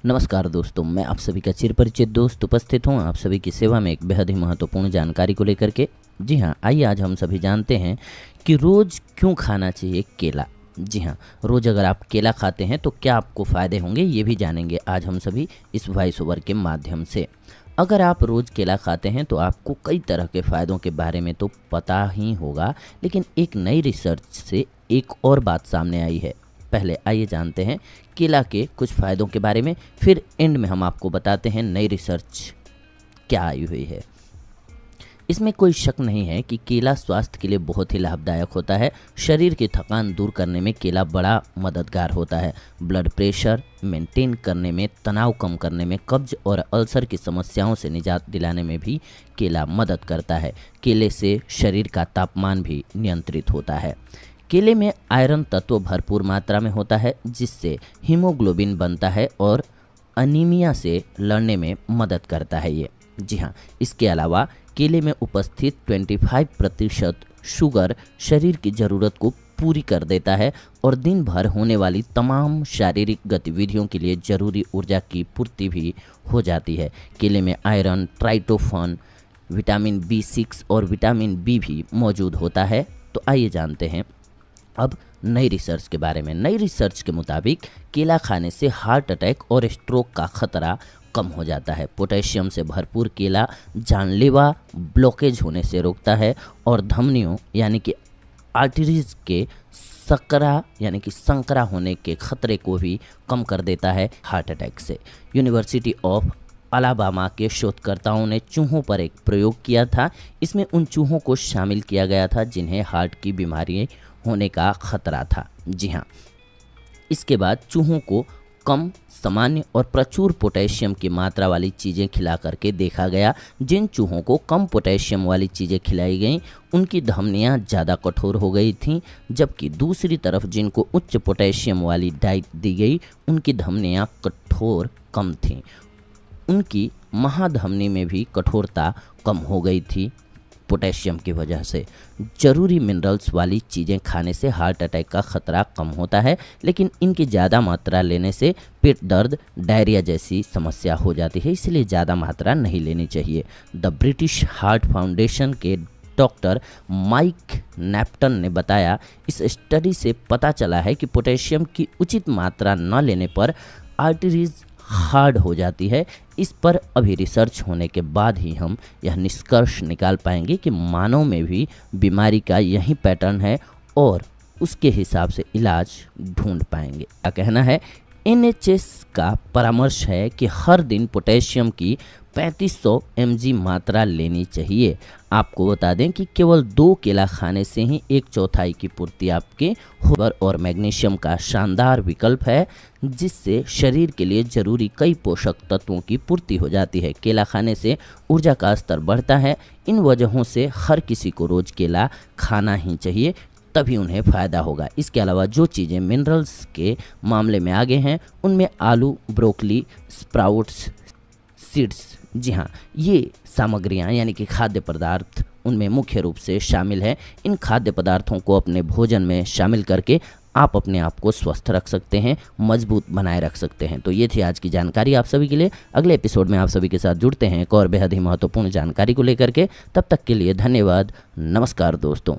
नमस्कार दोस्तों, मैं आप सभी का चिरपरिचित दोस्त उपस्थित हूँ आप सभी की सेवा में एक बेहद ही महत्वपूर्ण जानकारी को लेकर के। जी हाँ, आइए आज हम सभी जानते हैं कि रोज़ क्यों खाना चाहिए केला। जी हाँ, रोज़ अगर आप केला खाते हैं तो क्या आपको फ़ायदे होंगे, ये भी जानेंगे आज हम सभी इस वॉइस ओवर के माध्यम से। अगर आप रोज़ केला खाते हैं तो आपको कई तरह के फ़ायदों के बारे में तो पता ही होगा, लेकिन एक नई रिसर्च से एक और बात सामने आई है। पहले आइए जानते हैं केला के कुछ फ़ायदों के बारे में, फिर एंड में हम आपको बताते हैं नई रिसर्च क्या आई हुई है। इसमें कोई शक नहीं है कि केला स्वास्थ्य के लिए बहुत ही लाभदायक होता है। शरीर की थकान दूर करने में केला बड़ा मददगार होता है। ब्लड प्रेशर मेंटेन करने में, तनाव कम करने में, कब्ज और अल्सर की समस्याओं से निजात दिलाने में भी केला मदद करता है। केले से शरीर का तापमान भी नियंत्रित होता है। केले में आयरन तत्व भरपूर मात्रा में होता है, जिससे हीमोग्लोबिन बनता है और अनीमिया से लड़ने में मदद करता है ये। जी हाँ, इसके अलावा केले में उपस्थित 25% शुगर शरीर की ज़रूरत को पूरी कर देता है और दिन भर होने वाली तमाम शारीरिक गतिविधियों के लिए ज़रूरी ऊर्जा की पूर्ति भी हो जाती है। केले में आयरन, ट्राइटोफन, विटामिन B6 और विटामिन B भी मौजूद होता है। तो आइए जानते हैं अब नई रिसर्च के बारे में। नई रिसर्च के मुताबिक केला खाने से हार्ट अटैक और स्ट्रोक का खतरा कम हो जाता है। पोटेशियम से भरपूर केला जानलेवा ब्लॉकेज होने से रोकता है और धमनियों यानी कि आर्टरीज के संकरा होने के खतरे को भी कम कर देता है हार्ट अटैक से। यूनिवर्सिटी ऑफ अलाबामा के शोधकर्ताओं ने चूहों पर एक प्रयोग किया था। इसमें उन चूहों को शामिल किया गया था जिन्हें हार्ट की बीमारी होने का खतरा था। जी हाँ, इसके बाद चूहों को कम, सामान्य और प्रचुर पोटेशियम की मात्रा वाली चीज़ें खिला करके देखा गया। जिन चूहों को कम पोटेशियम वाली चीज़ें खिलाई गईं उनकी धमनियां ज़्यादा कठोर हो गई थीं, जबकि दूसरी तरफ जिनको उच्च पोटेशियम वाली डाइट दी गई उनकी धमनियां कठोर कम थीं। उनकी महाधमनी में भी कठोरता कम हो गई थी पोटेशियम की वजह से। जरूरी मिनरल्स वाली चीज़ें खाने से हार्ट अटैक का खतरा कम होता है, लेकिन इनकी ज़्यादा मात्रा लेने से पेट दर्द, डायरिया जैसी समस्या हो जाती है, इसलिए ज़्यादा मात्रा नहीं लेनी चाहिए। द ब्रिटिश हार्ट फाउंडेशन के डॉक्टर माइक नेप्टन ने बताया, इस स्टडी से पता चला है कि पोटेशियम की उचित मात्रा न लेने पर आर्टरीज हार्ड हो जाती है। इस पर अभी रिसर्च होने के बाद ही हम यह निष्कर्ष निकाल पाएंगे कि मानव में भी बीमारी का यही पैटर्न है और उसके हिसाब से इलाज ढूंढ पाएंगे। क्या कहना है? NHS का परामर्श है कि हर दिन पोटेशियम की 3500 mg मात्रा लेनी चाहिए। आपको बता दें कि केवल 2 केला खाने से ही 1/4 की पूर्ति आपके फाइबर और मैग्नीशियम का शानदार विकल्प है, जिससे शरीर के लिए जरूरी कई पोषक तत्वों की पूर्ति हो जाती है। केला खाने से ऊर्जा का स्तर बढ़ता है। इन वजहों से हर किसी को रोज़ केला खाना ही चाहिए, तभी उन्हें फ़ायदा होगा। इसके अलावा जो चीज़ें मिनरल्स के मामले में आगे हैं उनमें आलू, ब्रोकली, स्प्राउट्स, सीड्स, जी हाँ, ये सामग्रियाँ यानी कि खाद्य पदार्थ उनमें मुख्य रूप से शामिल हैं। इन खाद्य पदार्थों को अपने भोजन में शामिल करके आप अपने आप को स्वस्थ रख सकते हैं, मजबूत बनाए रख सकते हैं। तो ये थी आज की जानकारी आप सभी के लिए। अगले एपिसोड में आप सभी के साथ जुड़ते हैं एक और बेहद ही महत्वपूर्ण जानकारी को लेकर के। तब तक के लिए धन्यवाद। नमस्कार दोस्तों।